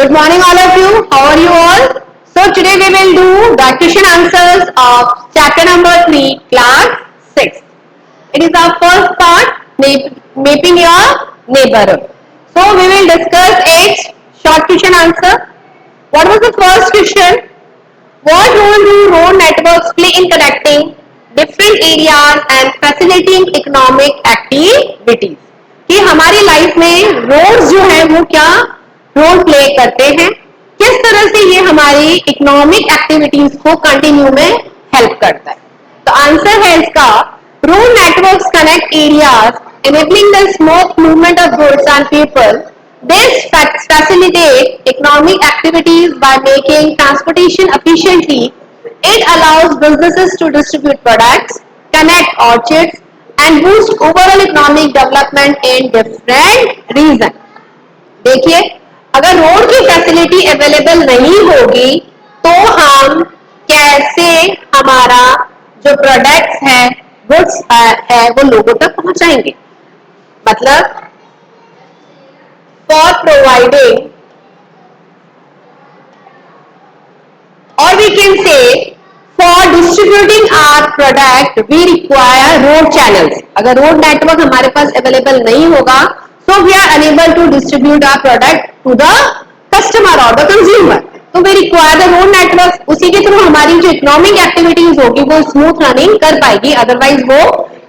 Good morning all of you. How are you all? So today we will do the question answers of chapter number 3, class 6. It is our first part, mapping your neighborhood. So we will discuss 8 short question answer. What was the first question? What role do road networks play in connecting different areas and facilitating economic activities? कि हमारी life में roads जो है वो क्या role play करते हैं, किस तरह से ये हमारी इकोनॉमिक एक्टिविटीज को कंटिन्यू में हेल्प करता है. तो आंसर है इसका, road networks connect areas enabling the smooth movement of goods and people. This facilitate economic activities by making transportation efficiently. It allows businesses to distribute products, connect orchards, and boost overall economic development in different regions. देखिए, अगर road की facility available नहीं होगी तो हम कैसे हमारा जो प्रोडक्ट्स है, गुड्स है, वो लोगों तक पहुंचाएंगे. मतलब for providing, or we can say for distributing our product we require road channels. अगर रोड नेटवर्क हमारे पास अवेलेबल नहीं होगा so we are unable to distribute our product to the customer or the consumer. तो we require the road network. उसी के through हमारी जो economic activities होगी वो स्मूथ रनिंग कर पाएगी, अदरवाइज वो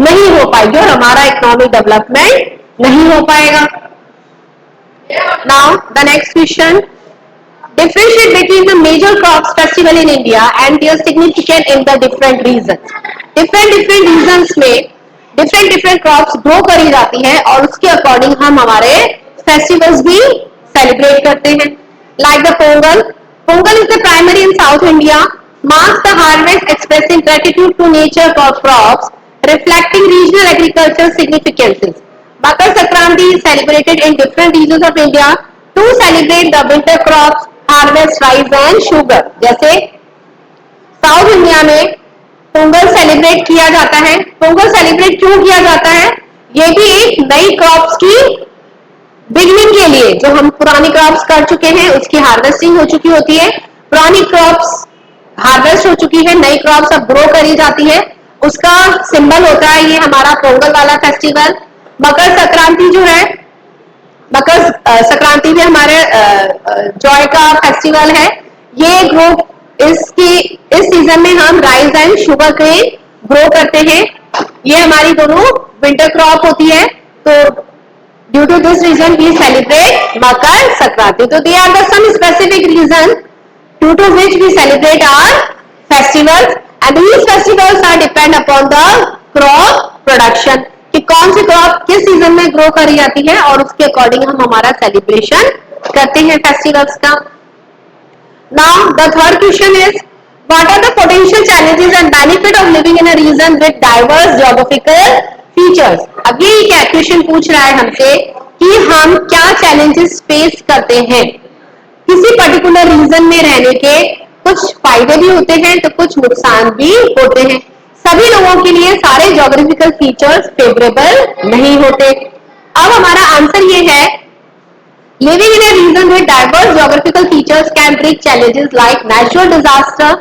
नहीं हो पाएगी और हमारा इकोनॉमिक डेवलपमेंट नहीं हो पाएगा. Now the next question, differentiate between the major crops festival in India and their significance in the different regions. different regions में different crops grow करी जाती है और उसके अकॉर्डिंग हम हमारे फेस्टिवल्स भी सेलिब्रेट करते हैं. Like the Pongal is the primary in South India, marks the harvest expressing gratitude to nature for crops, reflecting regional agricultural significances. Makar Sankranti is celebrated in different regions of India to celebrate the winter crops, harvest rice and sugar. जैसे south India में Pongal celebrate किया जाता है. Pongal celebrate क्यों किया जाता है? ये भी एक नई क्रॉप्स की बिगनिंग के लिए, जो हम पुरानी क्रॉप्स कर चुके हैं उसकी हार्वेस्टिंग हो चुकी होती है, पुरानी क्रॉप्स हार्वेस्ट हो चुकी है, नई क्रॉप्स अब ग्रो करी जाती है, उसका सिंबल होता है ये हमारा पोंगल वाला फेस्टिवल. मकर संक्रांति जो है, मकर संक्रांति भी हमारे जॉय का फेस्टिवल है. ये ग्रो इस सीजन में हम rice and sugarcane grow करते हैं. ये हमारी दोनों विंटर क्रॉप होती है. तो due to this reason we celebrate Makar Sankranti. तो they are the some specific reason due to which we celebrate our festivals and these festivals are depend upon the crop production, कि कौन सी क्रॉप किस season में grow करी जाती है और उसके अकॉर्डिंग हम हमारा सेलिब्रेशन करते हैं फेस्टिवल्स का. Now the third question is, what are the potential challenges and benefit of living in a region with diverse geographical features. अब ये क्या क्वेश्चन पूछ रहा है हमसे कि हम क्या चैलेंजेस फेस करते हैं. किसी पर्टिकुलर रीजन में रहने के कुछ फायदे भी होते हैं तो कुछ नुकसान भी होते हैं. सभी लोगों के लिए सारे ज्योग्राफिकल फीचर्स फेवरेबल नहीं होते. अब हमारा आंसर ये है, living in a region with diverse geographical features can bring challenges like natural disaster,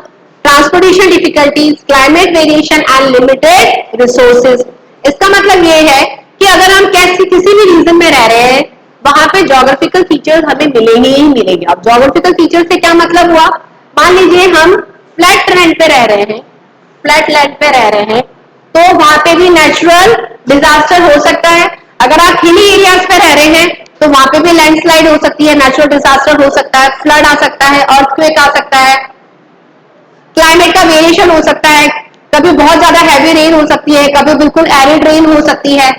transportation difficulties, climate variation and limited resources. इसका मतलब ये है कि अगर हम किसी भी रीजन में रह रहे हैं वहां पे ज्योग्राफिकल फीचर्स हमें मिलेंगे ही मिलेंगे. अब ज्योग्राफिकल फीचर से क्या मतलब हुआ, मान लीजिए हम फ्लैट लैंड पे रह रहे हैं, फ्लैट लैंड पे रह रहे हैं तो वहां पे भी नेचुरल डिजास्टर हो सकता है. अगर आप हिली एरियाज पे रह रहे हैं तो वहां पे भी लैंडस्लाइड हो सकती है, नेचुरल डिजास्टर हो सकता है, फ्लड आ सकता है, अर्थक्वेक आ सकता है, क्लाइमेट का वेरिएशन हो सकता है, कभी बहुत ज्यादा हैवी रेन हो सकती है, कभी बिल्कुल एरिड रेन हो सकती है.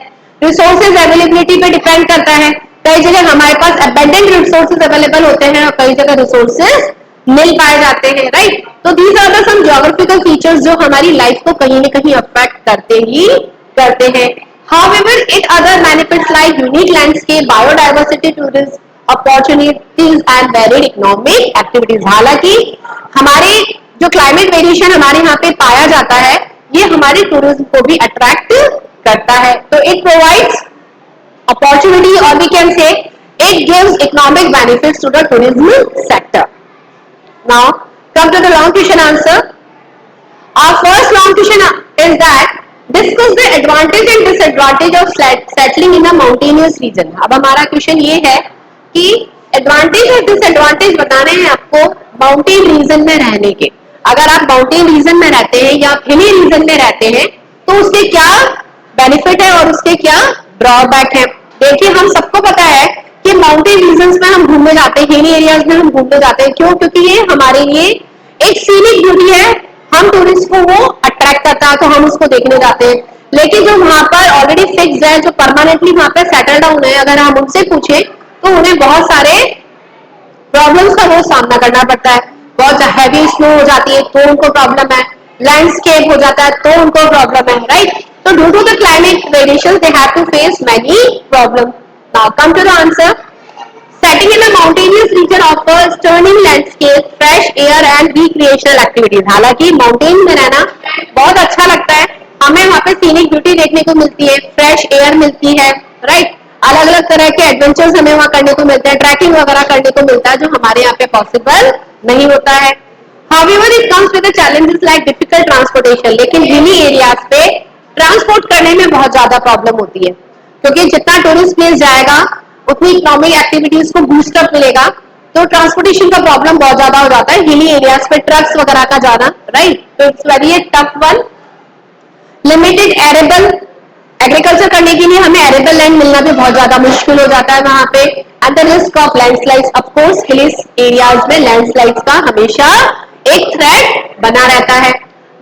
रिसोर्सेज अवेलेबिलिटी पे डिपेंड करता है. कई जगह हमारे पास अबंडेंट रिसोर्सेज अवेलेबल होते हैं और कई जगह रिसोर्सेज मिल पाए जाते हैं, राइट. तो these are the some geographical features जो हमारी लाइफ को कहीं न कहीं अफेक्ट करते ही करते हैं. However, it other benefits like unique landscape, biodiversity, tourism opportunities and varied economic activities. हालांकि हमारे जो क्लाइमेट वेरिएशन हमारे यहाँ पे पाया जाता है ये हमारे टूरिज्म को भी अट्रैक्ट करता है. तो इट प्रोवाइड्स अपॉर्चुनिटी और we can say it gives economic benefits to the tourism sector. Now come to the long question answer. Our first long question is that discuss the advantage and disadvantage of settling in a mountainous region. अब हमारा question ये है कि advantage और disadvantage बताने हैं आपको mountain region में रहने के. अगर आप माउंटेन रीजन में रहते हैं या हिली रीजन में रहते हैं तो उसके क्या बेनिफिट है और उसके क्या ड्रॉबैक है. देखिए हम सबको पता है कि माउंटेन रीजन में हम घूमने जाते हैं, हिली एरियाज में हम घूमने जाते हैं. क्यों? क्योंकि ये हमारे लिए एक सीनिक ब्यूटी है. हम टूरिस्ट को वो अट्रैक्ट करता है तो हम उसको देखने जाते हैं. लेकिन जो वहां पर ऑलरेडी फिक्स है, जो परमानेंटली वहां पर सेटल डाउन है, अगर हम उनसे पूछें तो उन्हें बहुत सारे प्रॉब्लम्स का वो सामना करना पड़ता है. बहुत हैवी स्नो हो जाती है तो उनको प्रॉब्लम है, लैंडस्केप हो जाता है तो उनको प्रॉब्लम है, राइट. तो due to the climate variations they have to face many problem. Now come to the answer. Setting in a mountainous region offers stunning landscape, fresh air and recreational activities. हालांकि mountain में रहना बहुत अच्छा लगता है, हमें वहाँ पे सीनिक ब्यूटी देखने को मिलती है, फ्रेश एयर मिलती है, राइट. अलग अलग तरह के एडवेंचर्स हमें वहाँ करने को मिलते हैं, ट्रैकिंग वगैरह करने को मिलता है जो हमारे यहाँ पे पॉसिबल नहीं होता है. However, it comes with the challenges like difficult transportation. लेकिन हिली एरियाज पे ट्रांसपोर्ट करने में बहुत ज्यादा प्रॉब्लम होती है क्योंकि जितना टूरिस्ट प्लेस जाएगा उतनी इकोनॉमिक एक्टिविटीज को बूस्टअप मिलेगा. तो ट्रांसपोर्टेशन का प्रॉब्लम बहुत ज्यादा हो जाता है हिली एरियाज पे, ट्रक्स वगैरह का जाना, राइट. तो it's very tough one. Limited arable agriculture करने के लिए हमें एरेबल लैंड मिलना भी बहुत ज्यादा मुश्किल हो जाता है वहां पे. And the risk of landslides, of course hilly areas में लैंडस्लाइड्स का हमेशा एक थ्रेट बना रहता है.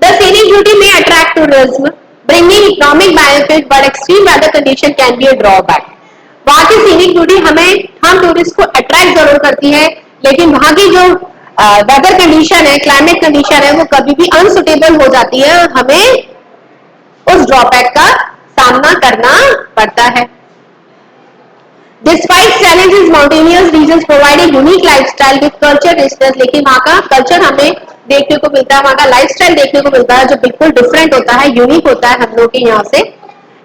The scenic beauty may attract tourism bringing economic benefit but extreme weather condition can be a drawback. वहां की सीनिक ब्यूटी हम टूरिस्ट को अट्रैक्ट जरूर करती है लेकिन वहां की जो वेदर कंडीशन है, क्लाइमेट कंडीशन है, वो कभी भी अनसुटेबल हो जाती है और हमें उस ड्रॉबैक का सामना करना पड़ता है. Despite challenges, mountainous regions provide a unique lifestyle with culture richness. लेकिन वहाँ का कल्चर हमें देखने को मिलता है, वहाँ का लाइफस्टाइल देखने को मिलता है जो बिल्कुल डिफरेंट होता है, यूनिक होता है हम लोग के यहाँ से.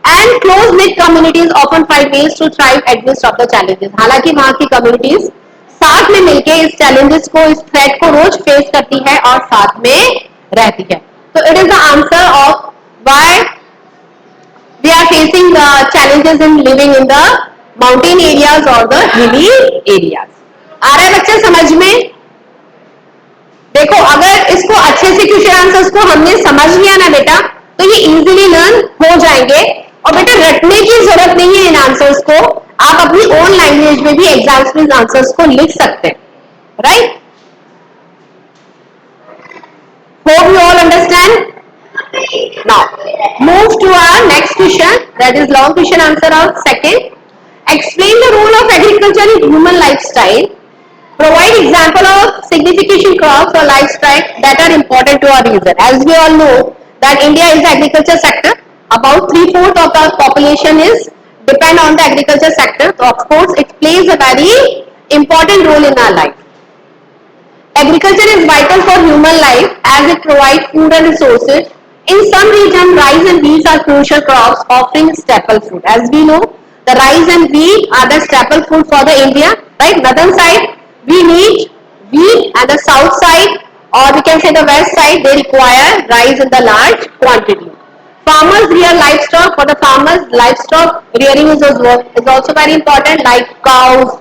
And close knit communities often find ways to thrive amidst of the challenges. हालांकि वहाँ की कम्युनिटीज साथ में मिलके इस चैलेंजेस को, इस थ्रेट को रोज फेस करती है और साथ में रहती है. तो it is the answer of why we are facing the challenges in living in the mountain areas और द हिली एरियाज. आ रहा है बच्चे समझ में? देखो अगर इसको अच्छे से क्वेश्चन आंसर्स को हमने समझ लिया ना बेटा तो ये इजीली लर्न हो जाएंगे. और बेटा रटने की जरूरत नहीं है इन आंसर्स को, आप अपनी ओन लैंग्वेज में भी एग्जाम्स में आंसर्स को लिख सकते हैं, right. Hope you all understand. Now move to our next question, that is long question answer of second. Explain the role of agriculture in human lifestyle. Provide example of significant crops or livestock that are important to our region. As we all know that India is the agriculture sector. About 3/4 of our population is depend on the agriculture sector. So of course it plays a very important role in our life. Agriculture is vital for human life as it provides food and resources. In some regions, rice and wheat are crucial crops offering staple food. As we know, the rice and wheat are the staple food for the India. Right, northern side we need wheat and the south side or we can say the west side they require rice in the large quantity. Farmers rear livestock. For the farmers, livestock rearing is also very important, like cows,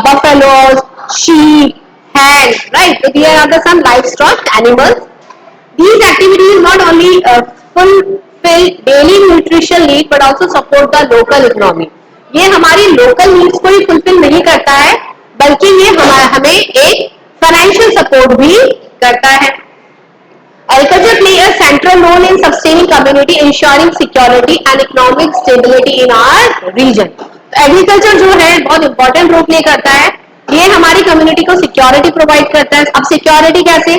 buffaloes, sheep, hen, right? So these are the some livestock animals. These activities not only fulfill daily nutritional need but also support the local economy. ये हमारी local needs को ही fulfil नहीं करता है बल्कि ये हमें एक फाइनेंशियल सपोर्ट भी करता है. Agriculture play a central role in sustaining community, ensuring security and economic stability in our region. Agriculture जो है बहुत इंपॉर्टेंट रोल प्ले करता है, ये हमारी कम्युनिटी को सिक्योरिटी प्रोवाइड करता है. अब सिक्योरिटी कैसे?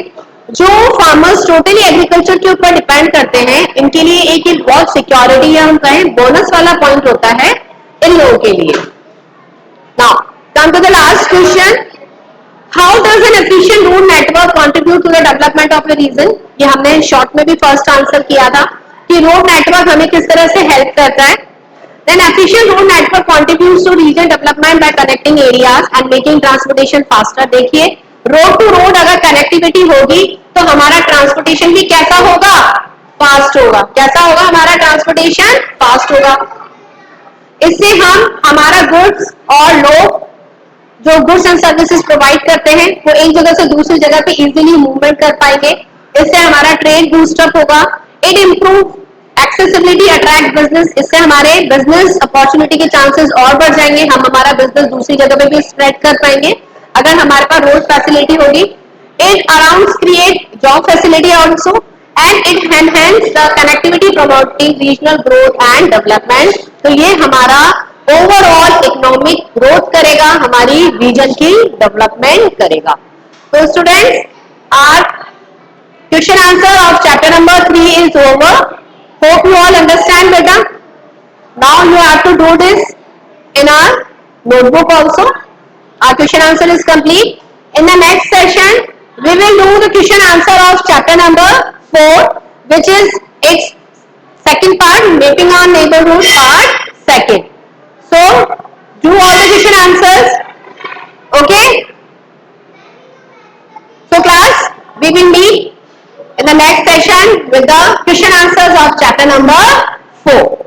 जो फार्मर्स टोटली एग्रीकल्चर के ऊपर डिपेंड करते हैं इनके लिए एक बहुत सिक्योरिटी या हम कहें बोनस वाला पॉइंट होता है इन लोगों के लिए. Now come to the last question. How does an efficient road network contribute to the development of the region? ये हमने शॉर्ट में भी फर्स्ट आंसर किया था कि रोड नेटवर्क हमें किस तरह से हेल्प करता है. Then efficient road network contributes to region development by connecting areas and making transportation faster. देखिए रोड टू रोड अगर कनेक्टिविटी होगी तो हमारा ट्रांसपोर्टेशन भी कैसा होगा, फास्ट होगा. कैसा होगा हमारा ट्रांसपोर्टेशन, फास्ट होगा. इससे हम हमारा गुड्स और लोग जो गुड्स एंड सर्विसेज प्रोवाइड करते हैं वो एक जगह से दूसरी जगह पे इजीली मूवमेंट कर पाएंगे. इससे हमारा ट्रेड बूस्टअप होगा. It improve accessibility, attract business. इससे हमारे बिजनेस अपॉर्चुनिटी के चांसेस और बढ़ जाएंगे. हम हमारा बिजनेस दूसरी जगह पे भी स्प्रेड कर पाएंगे अगर हमारे पास रोड फैसिलिटी होगी. It around create job facility also and it enhance the connectivity promoting regional growth and development. तो ये हमारा ओवरऑल इकोनॉमिक ग्रोथ करेगा, हमारी रीजन की डेवलपमेंट करेगा. तो students our question answer of chapter number 3 is over. Hope you all understand बेटा. Now you have to do this in our notebook also. Our question answer is complete. In the next session, we will do the question answer of chapter number 4, which is its second part, mapping on neighborhood part second. So, do all the question answers. Okay? So class, we will meet in the next session with the question answers of chapter number 4.